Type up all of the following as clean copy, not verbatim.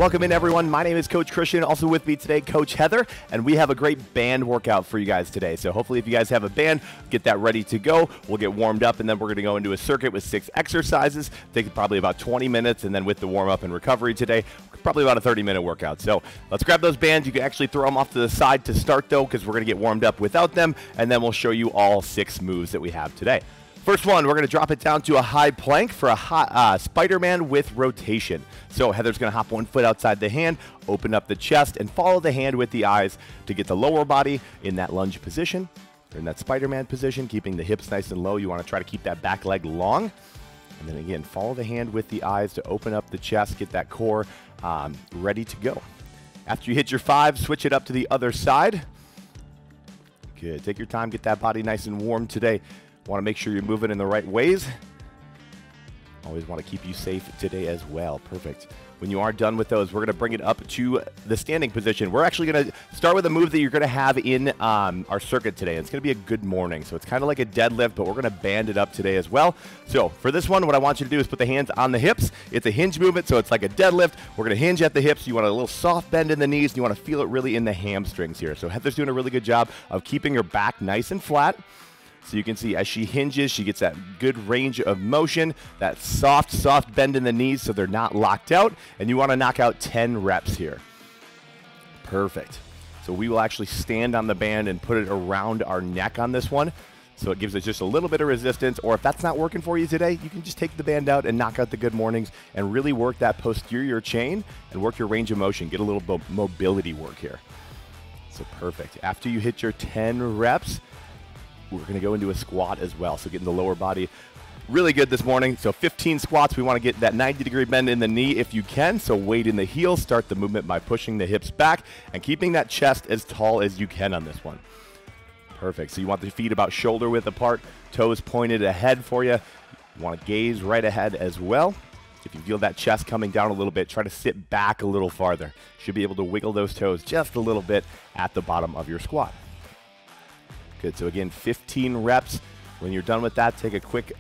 Welcome in, everyone. My name is Coach Christian. Also with me today, Coach Heather, and we have a great band workout for you guys today. So hopefully if you guys have a band, get that ready to go. We'll get warmed up, and then we're going to go into a circuit with 6 exercises. Take probably about 20 minutes, and then with the warm-up and recovery today, probably about a 30-minute workout. So let's grab those bands. You can actually throw them off to the side to start, though, because we're going to get warmed up without them, and then we'll show you all 6 moves that we have today. First one, we're going to drop it down to a high plank for a Spider-Man with rotation. So Heather's going to hop one foot outside the hand, open up the chest, and follow the hand with the eyes to get the lower body in that lunge position, or in that Spider-Man position, keeping the hips nice and low. You want to try to keep that back leg long. And then again, follow the hand with the eyes to open up the chest, get that core ready to go. After you hit your 5, switch it up to the other side. Good. Take your time, get that body nice and warm today. Want to make sure you're moving in the right ways. Always want to keep you safe today as well. Perfect. When you are done with those, we're going to bring it up to the standing position. We're actually going to start with a move that you're going to have in our circuit today. It's going to be a good morning. So it's kind of like a deadlift, but we're going to band it up today as well. So for this one, what I want you to do is put the hands on the hips. It's a hinge movement, so it's like a deadlift. We're going to hinge at the hips. You want a little soft bend in the knees, and you want to feel it really in the hamstrings here. So Heather's doing a really good job of keeping her back nice and flat. So you can see as she hinges, she gets that good range of motion, that soft bend in the knees so they're not locked out, and you want to knock out 10 reps here. Perfect. So we will actually stand on the band and put it around our neck on this one, so it gives us just a little bit of resistance, or if that's not working for you today, you can just take the band out and knock out the good mornings and really work that posterior chain and work your range of motion, get a little mobility work here. So perfect. After you hit your 10 reps, we're going to go into a squat as well, so getting the lower body really good this morning. So 15 squats. We want to get that 90-degree bend in the knee if you can, so weight in the heels. Start the movement by pushing the hips back and keeping that chest as tall as you can on this one. Perfect. So you want the feet about shoulder width apart, toes pointed ahead for you. You want to gaze right ahead as well. If you feel that chest coming down a little bit, try to sit back a little farther. Should be able to wiggle those toes just a little bit at the bottom of your squat. Good, so again, 15 reps. When you're done with that, take a quick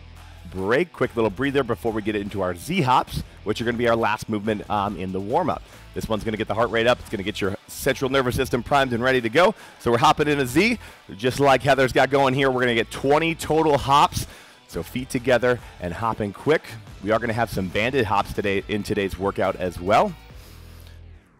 break, quick little breather before we get into our Z-hops, which are going to be our last movement in the warm-up. This one's going to get the heart rate up. It's going to get your central nervous system primed and ready to go. So we're hopping in a Z, just like Heather's got going here. We're going to get 20 total hops. So feet together and hopping quick. We are going to have some banded hops today in today's workout as well.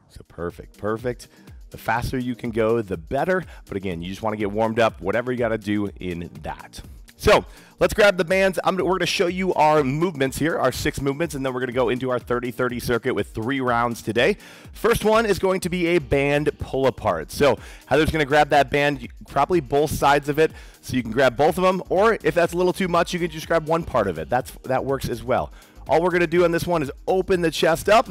So perfect, perfect. The faster you can go, the better. But again, you just want to get warmed up, whatever you got to do in that. So let's grab the bands. We're going to show you our movements here, our 6 movements, and then we're going to go into our 30-30 circuit with 3 rounds today. First one is going to be a band pull apart. So Heather's going to grab that band, probably both sides of it, so you can grab both of them, or if that's a little too much, you can just grab one part of it. That works as well. All we're going to do on this one is open the chest up.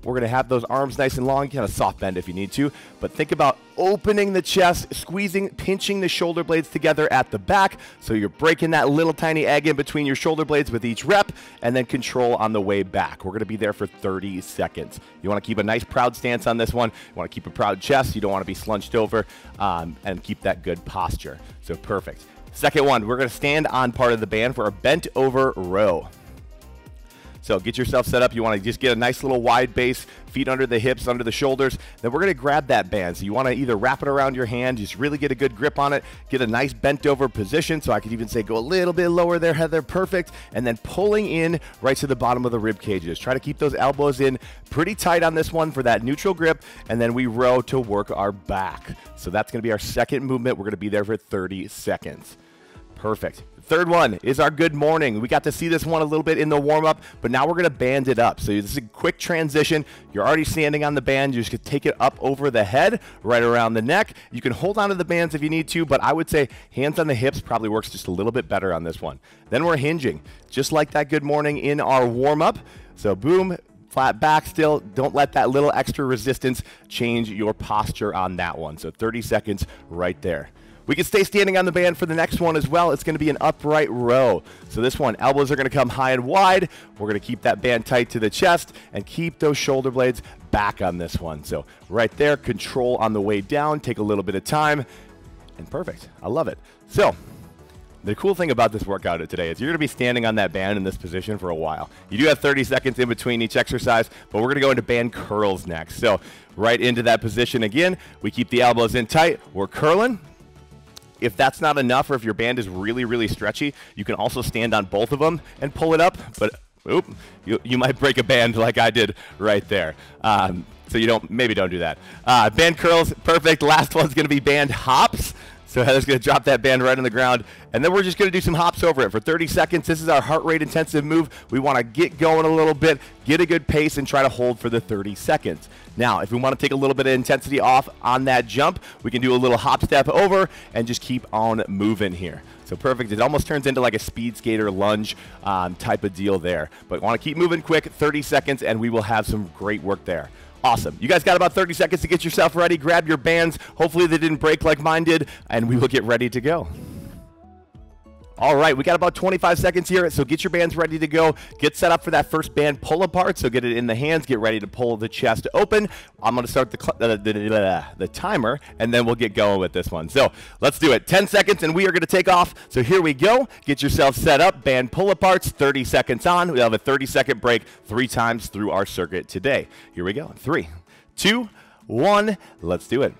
We're going to have those arms nice and long, kind of soft bend if you need to, but think about opening the chest, squeezing, pinching the shoulder blades together at the back, so you're breaking that little tiny egg in between your shoulder blades with each rep, and then control on the way back. We're going to be there for 30 seconds. You want to keep a nice proud stance on this one. You want to keep a proud chest. You don't want to be slunched over, and keep that good posture. So perfect. Second one, we're going to stand on part of the band for a bent over row. So get yourself set up. You want to just get a nice little wide base, feet under the hips, under the shoulders. Then we're going to grab that band. So you want to either wrap it around your hand, just really get a good grip on it, get a nice bent over position. So I could even say go a little bit lower there, Heather, perfect. And then pulling in right to the bottom of the rib cages. Try to keep those elbows in pretty tight on this one for that neutral grip. And then we row to work our back. So that's going to be our second movement. We're going to be there for 30 seconds. Perfect. Third one is our good morning. We got to see this one a little bit in the warm-up, but now we're going to band it up. So this is a quick transition. You're already standing on the band. You just could take it up over the head, right around the neck. You can hold on to the bands if you need to, but I would say hands on the hips probably works just a little bit better on this one. Then we're hinging, just like that good morning in our warm-up. So boom, flat back still. Don't let that little extra resistance change your posture on that one. So 30 seconds right there. We can stay standing on the band for the next one as well. It's going to be an upright row. So this one, elbows are going to come high and wide. We're going to keep that band tight to the chest and keep those shoulder blades back on this one. So right there, control on the way down. Take a little bit of time. And perfect. I love it. So The cool thing about this workout today is you're going to be standing on that band in this position for a while. You do have 30 seconds in between each exercise, but we're going to go into band curls next. So right into that position again. We keep the elbows in tight. We're curling. If that's not enough, or if your band is really, really stretchy, you can also stand on both of them and pull it up. But oop, you might break a band like I did right there. So maybe don't do that. Band curls, perfect. Last one's going to be band hops. So Heather's going to drop that band right on the ground, and then we're just going to do some hops over it for 30 seconds. This is our heart rate intensive move. We want to get going a little bit, get a good pace, and try to hold for the 30 seconds. Now, if we want to take a little bit of intensity off on that jump, we can do a little hop step over and just keep on moving here. So perfect. It almost turns into like a speed skater lunge type of deal there. But want to keep moving quick, 30 seconds, and we will have some great work there. Awesome. You guys got about 30 seconds to get yourself ready. Grab your bands. Hopefully they didn't break like mine did, and we will get ready to go. All right, we got about 25 seconds here, so get your bands ready to go. Get set up for that first band pull apart, so get it in the hands. Get ready to pull the chest open. I'm going to start the timer, and then we'll get going with this one. So let's do it. 10 seconds, and we are going to take off. So here we go. Get yourself set up. Band pull aparts, 30 seconds on. We'll have a 30-second break 3 times through our circuit today. Here we go. 3, 2, 1. Let's do it.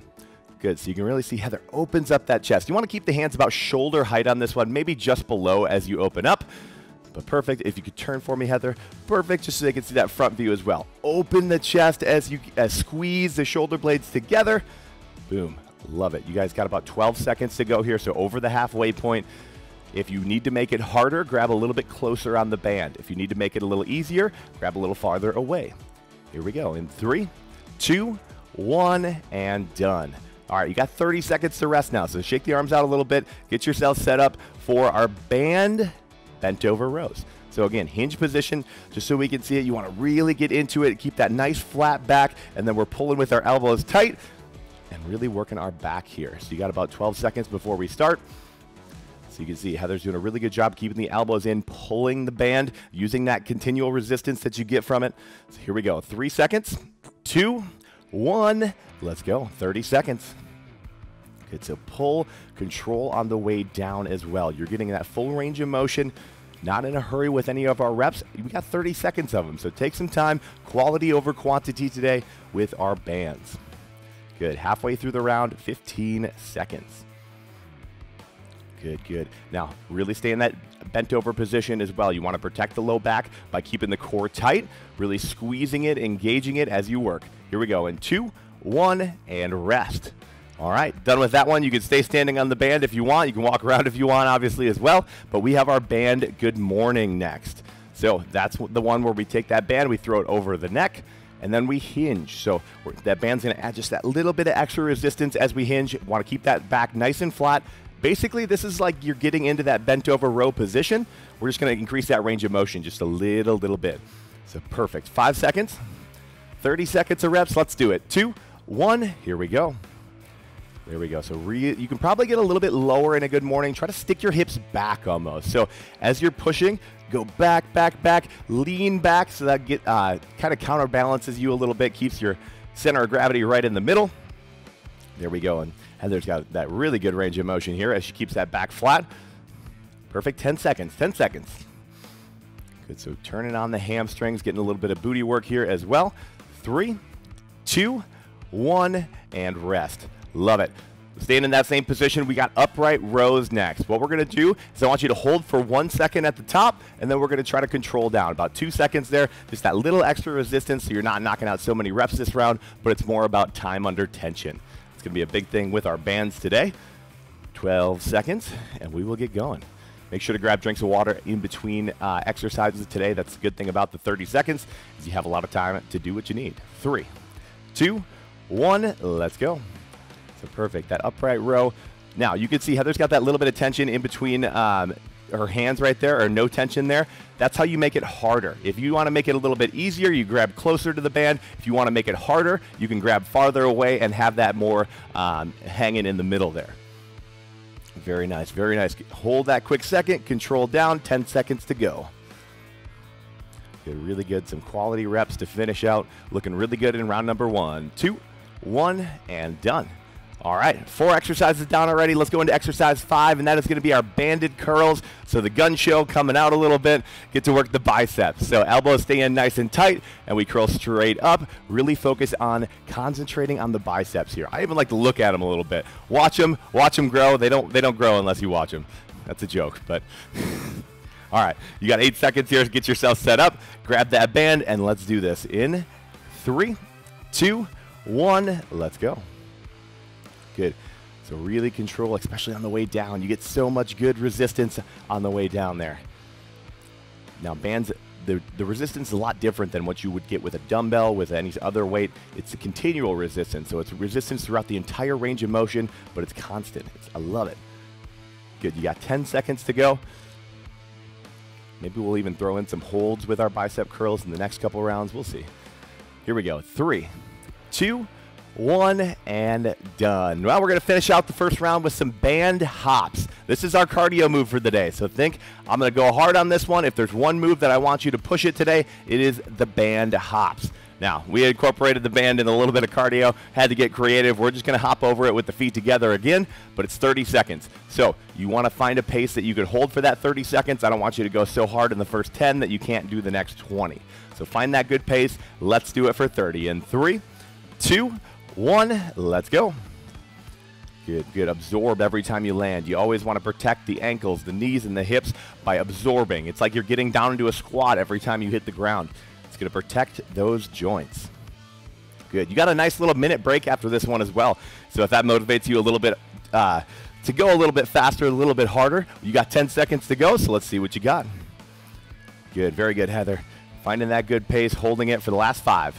Good, so you can really see Heather opens up that chest. You want to keep the hands about shoulder height on this one, maybe just below as you open up. But perfect, if you could turn for me, Heather. Perfect, just so they can see that front view as well. Open the chest as you squeeze the shoulder blades together. Boom, love it. You guys got about 12 seconds to go here, so over the halfway point. If you need to make it harder, grab a little bit closer on the band. If you need to make it a little easier, grab a little farther away. Here we go, in 3, 2, 1, and done. All right, you got 30 seconds to rest now, so shake the arms out a little bit. Get yourself set up for our band bent over rows. So again, hinge position, just so we can see it. You want to really get into it, keep that nice flat back, and then we're pulling with our elbows tight and really working our back here. So you got about 12 seconds before we start. So you can see Heather's doing a really good job keeping the elbows in, pulling the band, using that continual resistance that you get from it. So here we go, 3 seconds, 2, 1, let's go, 30 seconds. Good, so pull, control on the way down as well. You're getting that full range of motion, not in a hurry with any of our reps. We got 30 seconds of them, so take some time, quality over quantity today with our bands. Good, halfway through the round, 15 seconds. Good, good. Now, really stay in that bent over position as well. You want to protect the low back by keeping the core tight, really squeezing it, engaging it as you work. Here we go in 2, 1, and rest. All right, done with that one. You can stay standing on the band if you want. You can walk around if you want, obviously, as well. But we have our band good morning next. So that's the one where we take that band, we throw it over the neck, and then we hinge. So that band's going to add just that little bit of extra resistance as we hinge. Want to keep that back nice and flat. Basically, this is like you're getting into that bent over row position. We're just going to increase that range of motion just a little bit. So perfect. 5 seconds, 30 seconds of reps. Let's do it. 2, 1, here we go. There we go. So you can probably get a little bit lower in a good morning. Try to stick your hips back almost. So as you're pushing, go back, back, back, lean back so that kind of counterbalances you a little bit, keeps your center of gravity right in the middle. There we go. And Heather's got that really good range of motion here as she keeps that back flat. Perfect. 10 seconds. 10 seconds. Good. So turning on the hamstrings, getting a little bit of booty work here as well. 3, 2, 1, and rest. Love it. Staying in that same position, we got upright rows next. What we're going to do is I want you to hold for 1 second at the top, and then we're going to try to control down. About 2 seconds there, just that little extra resistance so you're not knocking out so many reps this round, but it's more about time under tension. It's going to be a big thing with our bands today. 12 seconds, and we will get going. Make sure to grab drinks of water in between exercises today. That's the good thing about the 30 seconds is you have a lot of time to do what you need. 3, 2, 1, let's go. So perfect, that upright row. Now you can see Heather's got that little bit of tension in between her hands right there, or no tension there. That's how you make it harder. If you want to make it a little bit easier, you grab closer to the band. If you want to make it harder, you can grab farther away and have that more hanging in the middle there. Very nice, very nice. Hold that quick second, control down, 10 seconds to go. Good, really good, some quality reps to finish out. Looking really good in round number 1, 2, 1, and done. All right, 4 exercises down already. Let's go into exercise 5, and that is going to be our banded curls. So the gun show coming out a little bit. Get to work the biceps. So elbows stay in nice and tight, and we curl straight up. Really focus on concentrating on the biceps here. I even like to look at them a little bit. Watch them grow. They don't grow unless you watch them. That's a joke, but all right. You got 8 seconds here to get yourself set up. Grab that band, and let's do this in 3, 2, 1. Let's go. Good. So really control, especially on the way down. You get so much good resistance on the way down there. Now bands, the resistance is a lot different than what you would get with a dumbbell, with any other weight. It's a continual resistance. So it's resistance throughout the entire range of motion, but it's constant. I love it. Good. You got 10 seconds to go. Maybe we'll even throw in some holds with our bicep curls in the next couple rounds. We'll see. Here we go. 3, 2, 1, and done. Well, we're going to finish out the first round with some band hops. This is our cardio move for the day. So think I'm going to go hard on this one. If there's one move that I want you to push it today, it is the band hops. Now, we incorporated the band in a little bit of cardio, had to get creative. We're just going to hop over it with the feet together again, but it's 30 seconds. So you want to find a pace that you could hold for that 30 seconds. I don't want you to go so hard in the first 10 that you can't do the next 20. So find that good pace. Let's do it for 30. In 3, 2, 1, let's go. Good, good. Absorb every time you land. You always want to protect the ankles, the knees, and the hips by absorbing. It's like you're getting down into a squat every time you hit the ground. It's going to protect those joints. Good. You got a nice little minute break after this one as well. So if that motivates you a little bit to go a little bit faster, a little bit harder, you got 10 seconds to go, so let's see what you got. Good. Very good, Heather. Finding that good pace, holding it for the last 5,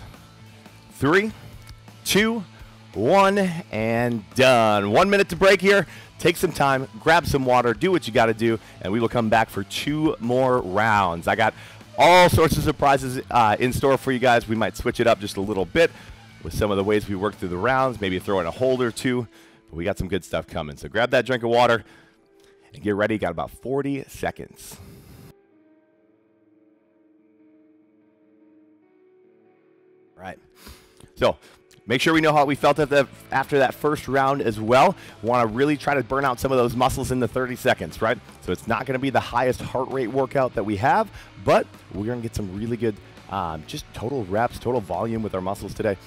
3, 2, 1, and done. 1 minute to break here. Take some time, grab some water, do what you got to do, and we will come back for 2 more rounds. I got all sorts of surprises in store for you guys. We might switch it up just a little bit with some of the ways we work through the rounds, maybe throw in a hold or 2. But we got some good stuff coming. So grab that drink of water and get ready. Got about 40 seconds. All right. So make sure we know how we felt after that first round as well. We want to really try to burn out some of those muscles in the 30 seconds, right? So it's not going to be the highest heart rate workout that we have, but we're going to get some really good just total reps, total volume with our muscles today.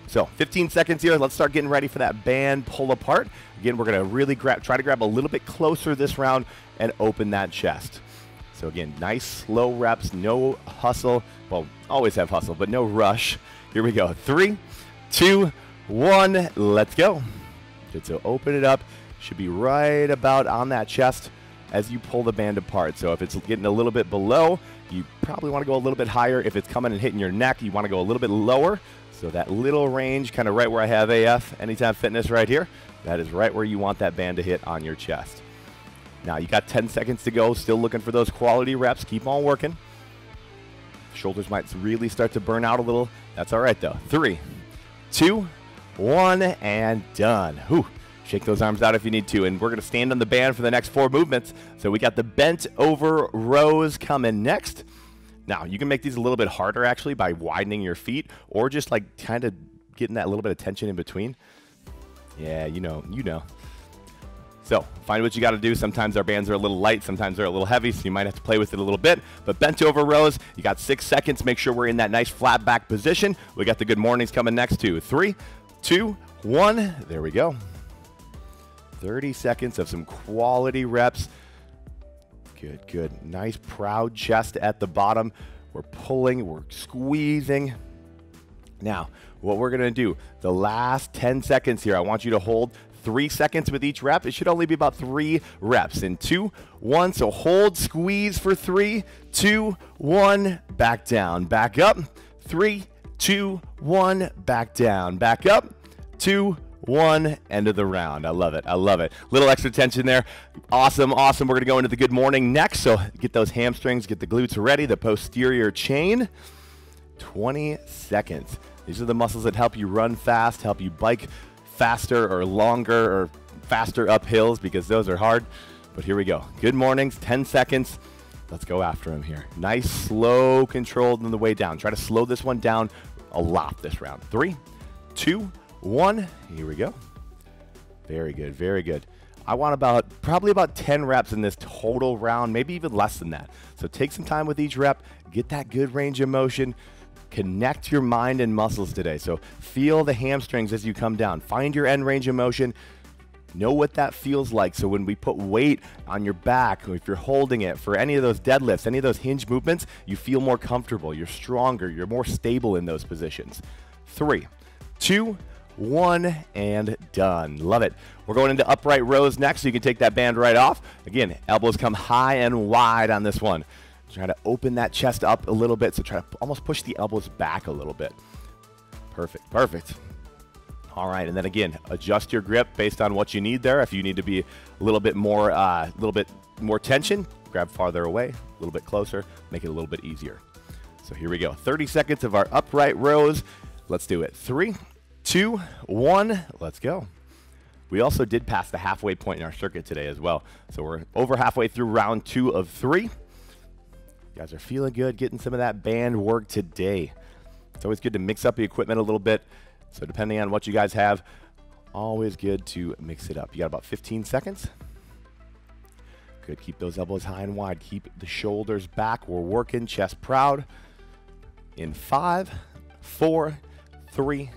So 15 seconds here. Let's start getting ready for that band pull apart. Again, we're going to really try to grab a little bit closer this round and open that chest. So again, nice slow reps, no hustle. Well, always have hustle, but no rush. Here we go. 3, 2, 1, let's go. Good, so open it up. Should be right about on that chest as you pull the band apart. So if it's getting a little bit below, you probably want to go a little bit higher. If it's coming and hitting your neck, you want to go a little bit lower. So that little range, kind of right where I have AF, Anytime Fitness right here, that is right where you want that band to hit on your chest. Now you got 10 seconds to go, still looking for those quality reps. Keep on working. Shoulders might really start to burn out a little. That's all right though. 3, 2, 1, and done. Whew. Shake those arms out if you need to. And we're going to stand on the band for the next 4 movements. So we got the bent over rows coming next. Now, you can make these a little bit harder actually by widening your feet or just like kind of getting that little bit of tension in between. Yeah, you know. So find what you got to do. Sometimes our bands are a little light, sometimes they're a little heavy, so you might have to play with it a little bit. But bent over rows, you got 6 seconds. Make sure we're in that nice flat back position. We got the good mornings coming next too. 3, 2, 1. There we go. 30 seconds of some quality reps. Good, good. Nice proud chest at the bottom. We're pulling, we're squeezing. Now, what we're going to do, the last 10 seconds here, I want you to hold 3 seconds with each rep. It should only be about 3 reps. In 2, 1. So hold, squeeze for 3, 2, 1. Back down, back up. 3, 2, 1. Back down, back up. 2, 1. End of the round. I love it. I love it. Little extra tension there. Awesome, awesome. We're going to go into the good morning next. So get those hamstrings, get the glutes ready, the posterior chain. 20 seconds. These are the muscles that help you run fast, help you bike faster or longer or faster up hills because those are hard. But here we go. Good mornings, 10 seconds. Let's go after them here. Nice, slow, controlled on the way down. Try to slow this one down a lot this round. 3, 2, 1. Here we go. Very good, very good. I want probably about 10 reps in this total round, maybe even less than that. So take some time with each rep, get that good range of motion, connect your mind and muscles today. So feel the hamstrings as you come down. Find your end range of motion. Know what that feels like. So when we put weight on your back, or if you're holding it for any of those deadlifts, any of those hinge movements, you feel more comfortable, you're stronger, you're more stable in those positions. 3, 2, 1, and done. Love it. We're going into upright rows next, so you can take that band right off. Again, elbows come high and wide on this one. Try to open that chest up a little bit, so try to almost push the elbows back a little bit. Perfect, perfect. All right, and then again, adjust your grip based on what you need there. If you need to be a little bit more tension, grab farther away, a little bit closer, make it a little bit easier. So here we go, 30 seconds of our upright rows. Let's do it. 3, 2, 1, let's go. We also did pass the halfway point in our circuit today as well. So we're over halfway through round 2 of 3. You guys are feeling good, getting some of that band work today. It's always good to mix up the equipment a little bit. So depending on what you guys have, always good to mix it up. You got about 15 seconds. Good, keep those elbows high and wide. Keep the shoulders back. We're working chest proud. In 5, 4, 3,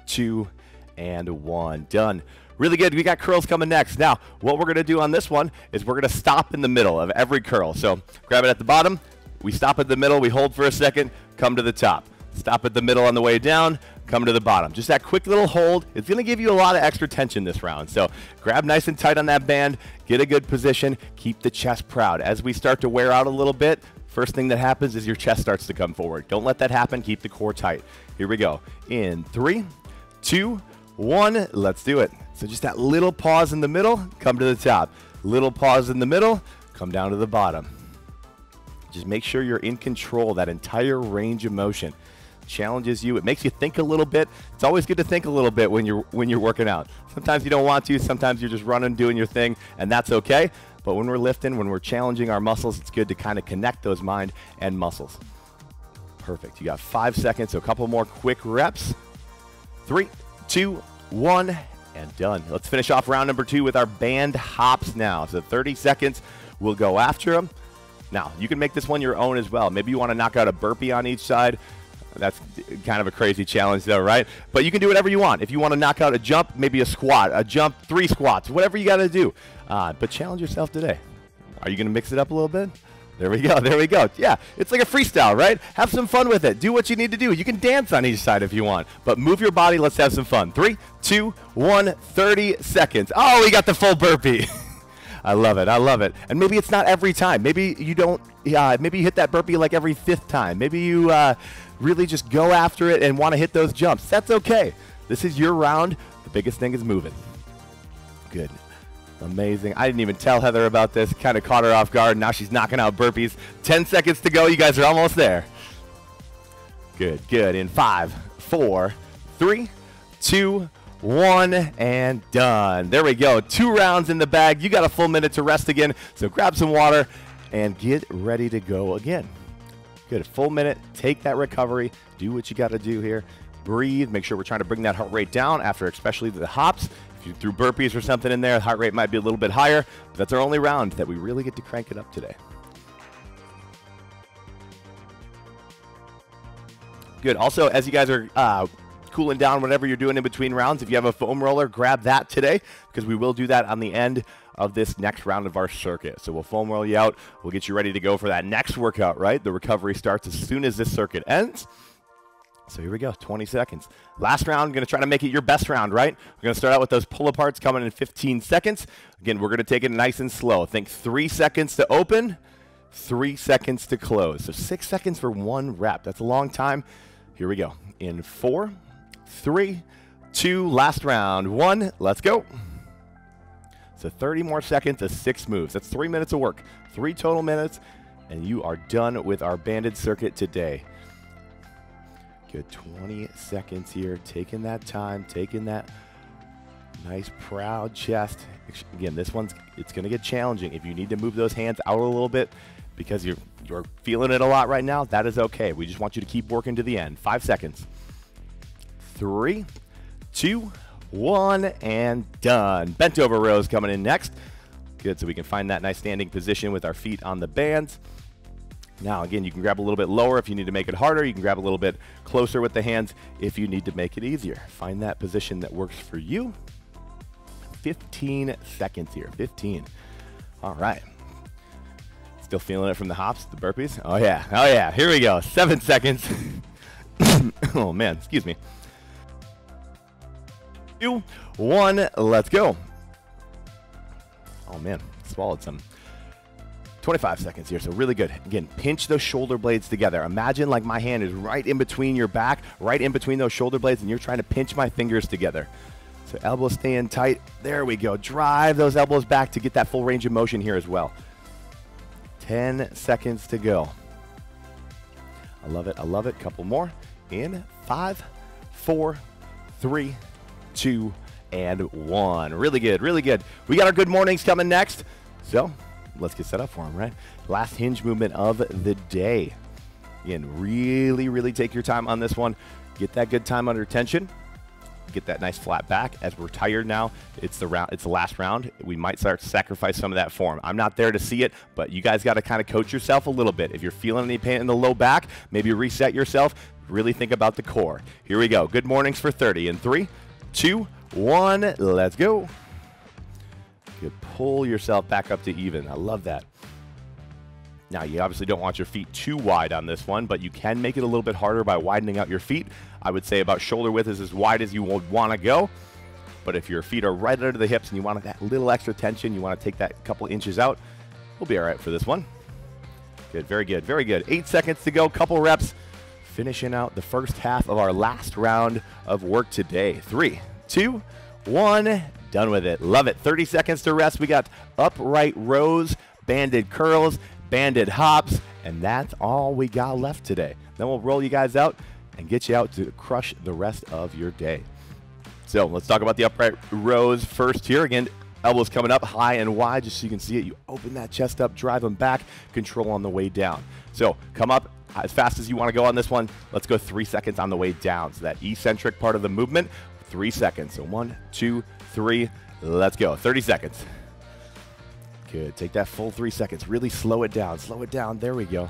2, and 1. Done. Really good. We got curls coming next. Now, what we're going to do on this one is we're going to stop in the middle of every curl. So grab it at the bottom. We stop at the middle. We hold for a second. Come to the top. Stop at the middle on the way down. Come to the bottom. Just that quick little hold. It's going to give you a lot of extra tension this round. So grab nice and tight on that band. Get a good position. Keep the chest proud. As we start to wear out a little bit, first thing that happens is your chest starts to come forward. Don't let that happen. Keep the core tight. Here we go. In 3, 2, 1. Let's do it. So just that little pause in the middle. Come to the top. Little pause in the middle. Come down to the bottom. Just make sure you're in control. That entire range of motion challenges you. It makes you think a little bit. It's always good to think a little bit when you're working out. Sometimes you don't want to. Sometimes you're just running, doing your thing, and that's okay. But when we're lifting, when we're challenging our muscles, it's good to kind of connect those mind and muscles. Perfect. You got 5 seconds, so a couple more quick reps. 3, 2, 1, and done. Let's finish off round number 2 with our band hops now. So 30 seconds, we'll go after them. Now, you can make this one your own as well. Maybe you want to knock out a burpee on each side. That's kind of a crazy challenge though, right? But you can do whatever you want. If you want to knock out a jump, maybe a squat, a jump, 3 squats, whatever you got to do. But challenge yourself today. Are you going to mix it up a little bit? There we go, there we go. Yeah, it's like a freestyle, right? Have some fun with it. Do what you need to do. You can dance on each side if you want, but move your body. Let's have some fun. 3, 2, 1, 30 seconds. Oh, we got the full burpee. I love it. I love it. And maybe it's not every time. Maybe you don't. Maybe you hit that burpee like every 5th time. Maybe you really just go after it and want to hit those jumps. That's okay. This is your round. The biggest thing is moving. Good. Amazing. I didn't even tell Heather about this. Kind of caught her off guard. Now she's knocking out burpees. 10 seconds to go. You guys are almost there. Good. Good. In 5, 4, 3, 2, 1, and done. There we go. 2 rounds in the bag. You got a full minute to rest again. So grab some water and get ready to go again. Good. Full minute. Take that recovery. Do what you got to do here. Breathe. Make sure we're trying to bring that heart rate down after especially the hops. If you threw burpees or something in there, the heart rate might be a little bit higher. But that's our only round that we really get to crank it up today. Good. Also, as you guys are cooling down, whatever you're doing in between rounds, if you have a foam roller, grab that today because we will do that on the end of this next round of our circuit. So we'll foam roll you out. We'll get you ready to go for that next workout, right? The recovery starts as soon as this circuit ends. So here we go, 20 seconds. Last round, going to try to make it your best round, right? We're going to start out with those pull-aparts coming in 15 seconds. Again, we're going to take it nice and slow. Think 3 seconds to open, 3 seconds to close. So 6 seconds for 1 rep. That's a long time. Here we go. In 4, 3, 2, last round, 1, let's go. So 30 more seconds of 6 moves. That's 3 minutes of work, 3 total minutes, and you are done with our banded circuit today. Good, 20 seconds here, taking that time, taking that nice proud chest. Again, this one's, it's gonna get challenging. If you need to move those hands out a little bit because you're feeling it a lot right now, that is okay. We just want you to keep working to the end. 5 seconds. 3, 2, 1, and done. Bent over rows coming in next. Good, so we can find that nice standing position with our feet on the bands. Now, again, you can grab a little bit lower if you need to make it harder. You can grab a little bit closer with the hands if you need to make it easier. Find that position that works for you. 15 seconds here, 15. All right. Still feeling it from the hops, the burpees? Oh yeah, here we go, 7 seconds. Oh man, excuse me. 2, 1, let's go. Oh man, swallowed some. 25 seconds here, so really good. Again, pinch those shoulder blades together. Imagine like my hand is right in between your back, right in between those shoulder blades, and you're trying to pinch my fingers together. So elbows staying tight. There we go. Drive those elbows back to get that full range of motion here as well. 10 seconds to go. I love it, I love it. Couple more. In 5, 4, 3, 2, and 1. Really good, really good. We got our good mornings coming next. So let's get set up for them, right? Last hinge movement of the day. Again, really, really take your time on this one. Get that good time under tension. Get that nice flat back. As we're tired now, it's the last round. We might start to sacrifice some of that form. I'm not there to see it, but you guys got to kind of coach yourself a little bit. If you're feeling any pain in the low back, maybe reset yourself. Really think about the core. Here we go. Good mornings for 30. In 3, 2, 1, let's go. You pull yourself back up to even. I love that. Now, you obviously don't want your feet too wide on this one, but you can make it a little bit harder by widening out your feet. I would say about shoulder width is as wide as you would want to go. But if your feet are right under the hips and you want that little extra tension, you want to take that couple inches out, we'll be all right for this one. Good, very good, very good. 8 seconds to go, couple reps. Finishing out the first half of our last round of work today. 3, 2, 1, done with it. Love it. 30 seconds to rest. We got upright rows, banded curls, banded hops, and that's all we got left today. Then we'll roll you guys out and get you out to crush the rest of your day. So let's talk about the upright rows first here. Again, elbows coming up high and wide just so you can see it. You open that chest up, drive them back, control on the way down. So come up as fast as you want to go on this one. Let's go 3 seconds on the way down. So that eccentric part of the movement, 3 seconds. So 1, 2, 3, let's go. 30 seconds. Good. Take that full 3 seconds. Really slow it down. Slow it down. There we go.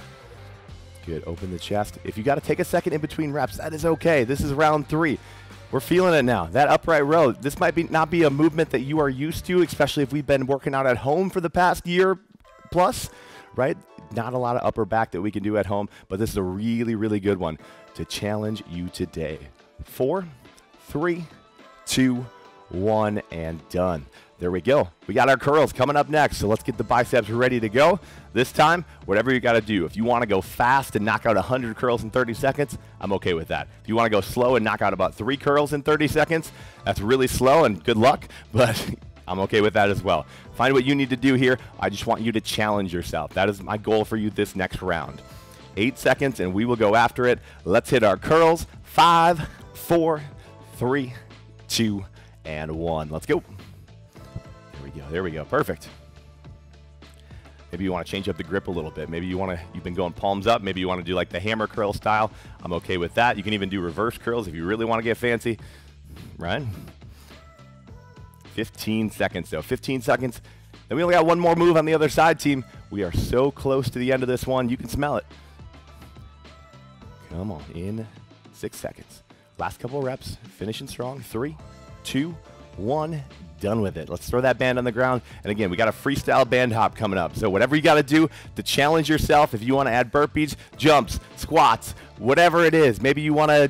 Good. Open the chest. If you got to take a second in between reps, that is okay. This is round 3. We're feeling it now. That upright row, this might not be a movement that you are used to, especially if we've been working out at home for the past year plus, right? Not a lot of upper back that we can do at home, but this is a really, really good one to challenge you today. 4, 3, 2, 1, and done. There we go. We got our curls coming up next, so let's get the biceps ready to go. This time, whatever you got to do. If you want to go fast and knock out 100 curls in 30 seconds, I'm okay with that. If you want to go slow and knock out about 3 curls in 30 seconds, that's really slow and good luck, but I'm okay with that as well. Find what you need to do here. I just want you to challenge yourself. That is my goal for you this next round. 8 seconds, and we will go after it. Let's hit our curls. 5, 4, 3, 2, and 1. Let's go. There we go. Perfect. Maybe you want to change up the grip a little bit. Maybe you've been going palms up. Maybe you want to do like the hammer curl style. I'm okay with that. You can even do reverse curls if you really want to get fancy. Right? 15 seconds though. 15 seconds. Then we only got one more move on the other side, team. We are so close to the end of this one. You can smell it. Come on. In 6 seconds. Last couple reps. Finishing strong. 3, 2, 1. Done with it. Let's throw that band on the ground. And again, we got a freestyle band hop coming up. So whatever you got to do to challenge yourself, if you want to add burpees, jumps, squats, whatever it is, maybe you want to,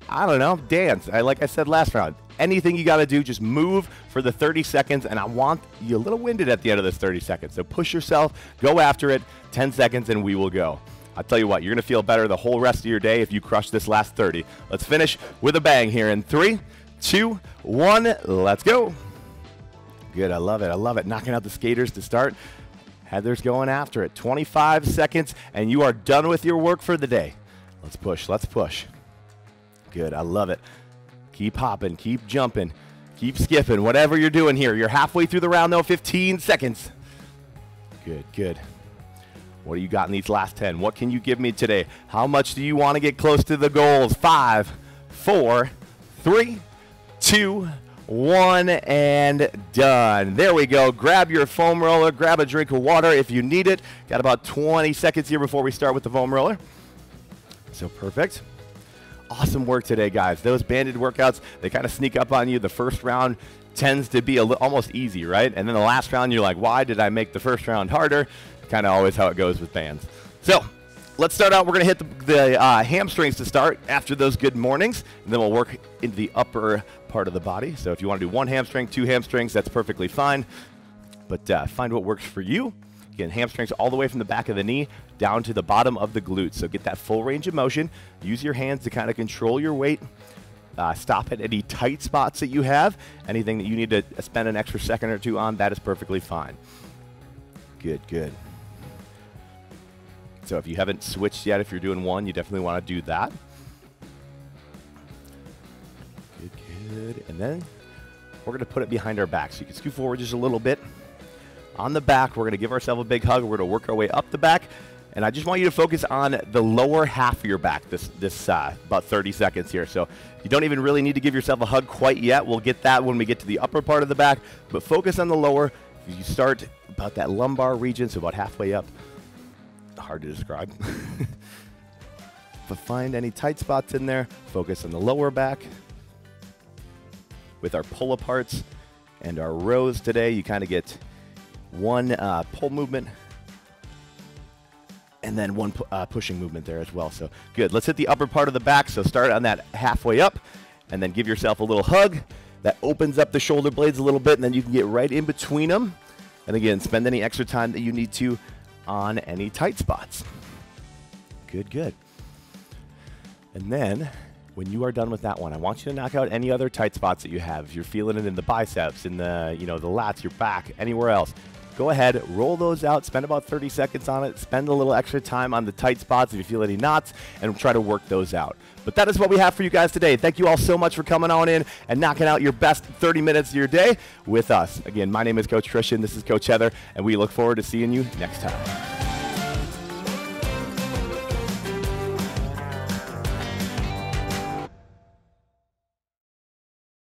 I don't know, dance. Like I said last round, anything you got to do, just move for the 30 seconds. And I want you a little winded at the end of this 30 seconds. So push yourself, go after it, 10 seconds, and we will go. I'll tell you what, you're going to feel better the whole rest of your day if you crush this last 30. Let's finish with a bang here in 3, 2, 1, let's go. Good, I love it, I love it. Knocking out the skaters to start. Heather's going after it. 25 seconds, and you are done with your work for the day. Let's push, let's push. Good, I love it. Keep hopping, keep jumping, keep skipping, whatever you're doing here. You're halfway through the round though, 15 seconds. Good, good. What do you got in these last 10? What can you give me today? How much do you want to get close to the goals? 5, 4, 3, 2, 1, and done. There we go. Grab your foam roller, grab a drink of water if you need it. Got about 20 seconds here before we start with the foam roller. So perfect. Awesome work today, guys. Those banded workouts, they kind of sneak up on you. The first round tends to be almost easy, right? And then the last round, you're like, why did I make the first round harder? Kind of always how it goes with bands. So let's start out. We're going to hit the hamstrings to start after those good mornings, and then we'll work into the upper part of the body. So if you want to do 1 hamstring, 2 hamstrings, that's perfectly fine. But find what works for you. Again, hamstrings all the way from the back of the knee down to the bottom of the glutes. So get that full range of motion. Use your hands to kind of control your weight. Stop at any tight spots that you have. Anything that you need to spend an extra second or 2 on, that is perfectly fine. Good, good. So if you haven't switched yet, if you're doing 1, you definitely want to do that. Good, good. And then we're going to put it behind our back. So you can scoot forward just a little bit. On the back, we're going to give ourselves a big hug. We're going to work our way up the back. And I just want you to focus on the lower half of your back this about 30 seconds here. So you don't even really need to give yourself a hug quite yet. We'll get that when we get to the upper part of the back. But focus on the lower. You start about that lumbar region, so about halfway up. Hard to describe. But find any tight spots in there. Focus on the lower back. With our pull aparts and our rows today, you kind of get 1 pull movement and then 1 pushing movement there as well. So good. Let's hit the upper part of the back. So start on that halfway up and then give yourself a little hug. That opens up the shoulder blades a little bit, and then you can get right in between them. And again, spend any extra time that you need to on any tight spots. Good, good. And then when you are done with that one, I want you to knock out any other tight spots that you have. If you're feeling it in the biceps, in the, the lats, your back, anywhere else, go ahead, roll those out, spend about 30 seconds on it, spend a little extra time on the tight spots if you feel any knots, and try to work those out. But that is what we have for you guys today. Thank you all so much for coming on in and knocking out your best 30 minutes of your day with us. Again, my name is Coach Christian. This is Coach Heather, and we look forward to seeing you next time.